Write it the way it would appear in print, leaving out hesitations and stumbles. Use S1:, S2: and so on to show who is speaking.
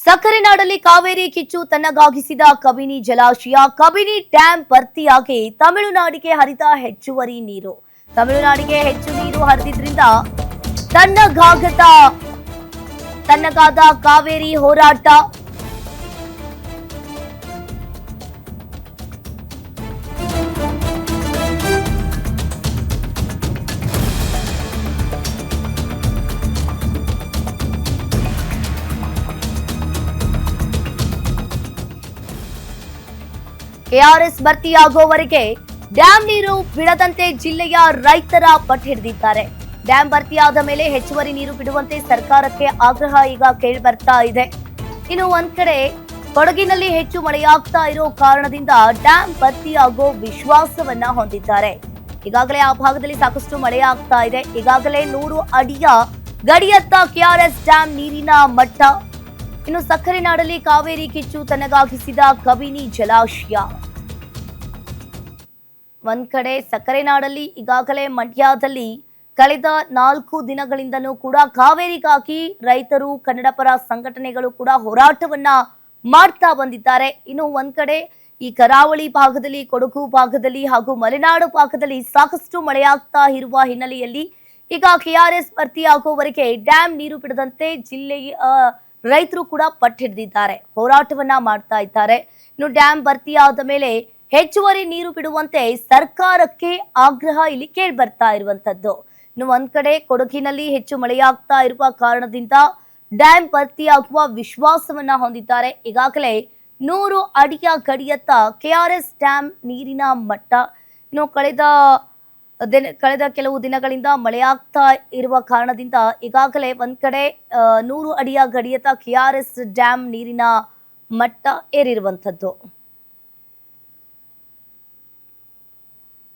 S1: ಸಕ್ಕರೆನಾಡಲ್ಲಿ ಕಾವೇರಿ ಕಿಚ್ಚು ತನ್ನಗಾಗಿಸಿದ ಕಬಿನಿ ಜಲಾಶಯ. ಕಬಿನಿ ಡ್ಯಾಂ ಭರ್ತಿಯಾಗಿ ತಮಿಳುನಾಡಿಗೆ ಹರಿದ ಹೆಚ್ಚುವರಿ ನೀರು. ತಮಿಳುನಾಡಿಗೆ ಹೆಚ್ಚು ನೀರು ಹರಿದಿದ್ರಿಂದ ತನ್ನಗಾದ ಕಾವೇರಿ ಹೋರಾಟ. ಕೆಆರ್ಎಸ್ ಭರ್ತಿಯಾಗುವವರೆಗೆ ಡ್ಯಾಂ ನೀರು ಬಿಡದಂತೆ ಜಿಲ್ಲೆಯ ರೈತರ ಪಟ್ಟು ಹಿಡಿದಿದ್ದಾರೆ. ಡ್ಯಾಂ ಭರ್ತಿಯಾದ ಮೇಲೆ ಹೆಚ್ಚುವರಿ ನೀರು ಬಿಡುವಂತೆ ಸರ್ಕಾರಕ್ಕೆ ಆಗ್ರಹ ಈಗ ಕೇಳಿ ಬರ್ತಾ ಇದೆ. ಇನ್ನು ಒಂದ್ ಕಡೆ ಕೊಡಗಿನಲ್ಲಿ ಹೆಚ್ಚು ಮಳೆಯಾಗ್ತಾ ಇರೋ ಕಾರಣದಿಂದ ಡ್ಯಾಂ ಭರ್ತಿಯಾಗೋ ವಿಶ್ವಾಸವನ್ನ ಹೊಂದಿದ್ದಾರೆ. ಈಗಾಗಲೇ ಆ ಭಾಗದಲ್ಲಿ ಸಾಕಷ್ಟು ಮಳೆಯಾಗ್ತಾ ಇದೆ. ಈಗಾಗಲೇ 100 ಅಡಿಯ ಗಡಿಯತ್ತ ಕೆಆರ್ಎಸ್ ಡ್ಯಾಂ ನೀರಿನ ಮಟ್ಟ. ಇನ್ನು ಸಕ್ಕರೆನಾಡಲ್ಲಿ ಕಾವೇರಿ ಕಿಚ್ಚು ತನ್ನಗಾಗಿಸಿದ ಕಬಿನಿ ಜಲಾಶಯ. ಒಂದ್ ಕಡೆ ಸಕ್ಕರೆನಾಡಲ್ಲಿ ಈಗಾಗಲೇ ಮಂಡ್ಯದಲ್ಲಿ ಕಳೆದ 4 ದಿನಗಳಿಂದನೂ ಕೂಡ ಕಾವೇರಿಗಾಗಿ ರೈತರು, ಕನ್ನಡಪರ ಸಂಘಟನೆಗಳು ಕೂಡ ಹೋರಾಟವನ್ನ ಮಾಡ್ತಾ ಬಂದಿದ್ದಾರೆ. ಇನ್ನು ಒಂದ್ ಕಡೆ ಈ ಕರಾವಳಿ ಭಾಗದಲ್ಲಿ, ಕೊಡಗು ಭಾಗದಲ್ಲಿ ಹಾಗೂ ಮಲೆನಾಡು ಭಾಗದಲ್ಲಿ ಸಾಕಷ್ಟು ಮಳೆಯಾಗ್ತಾ ಇರುವ ಹಿನ್ನೆಲೆಯಲ್ಲಿ ಈಗ ಕೆಆರ್ಎಸ್ ಭರ್ತಿಯಾಗುವವರೆಗೆ ಡ್ಯಾಂ ನೀರು ಬಿಡದಂತೆ ಜಿಲ್ಲೆಯ ರೈತರು ಕೂಡ ಪಟ್ಟು ಹಿಡಿದಿದ್ದಾರೆ, ಹೋರಾಟವನ್ನ ಮಾಡ್ತಾ ಇದ್ದಾರೆ. ಇನ್ನು ಡ್ಯಾಂ ಭರ್ತಿಯಾದ ಮೇಲೆ ಹೆಚ್ಚುವರಿ ನೀರು ಬಿಡುವಂತೆ ಸರ್ಕಾರಕ್ಕೆ ಆಗ್ರಹ ಇಲ್ಲಿ ಕೇಳಿ ಬರ್ತಾ ಇರುವಂತದ್ದು. ಇನ್ನು ಒಂದ್ ಕಡೆ ಕೊಡಗಿನಲ್ಲಿ ಹೆಚ್ಚು ಮಳೆಯಾಗ್ತಾ ಇರುವ ಕಾರಣದಿಂದ ಡ್ಯಾಂ ಭರ್ತಿಯಾಗುವ ವಿಶ್ವಾಸವನ್ನ ಹೊಂದಿದ್ದಾರೆ. ಈಗಾಗಲೇ 100 ಅಡಿಯ ಗಡಿಯತ್ತ ಕೆಆರ್ಎಸ್ ಡ್ಯಾಂ ನೀರಿನ ಮಟ್ಟ. ಇನ್ನು ಕಳೆದ ಕೆಲವು ದಿನಗಳಿಂದ ಮಳೆಯಾಗ್ತಾ ಇರುವ ಕಾರಣದಿಂದ ಈಗಾಗಲೇ ಒಂದ್ ಕಡೆ 100 ಅಡಿಯ ಗಡಿಯತ್ತ ಕೆಆರ್ಎಸ್ ಡ್ಯಾಂ ನೀರಿನ ಮಟ್ಟ ಏರಿರುವಂಥದ್ದು.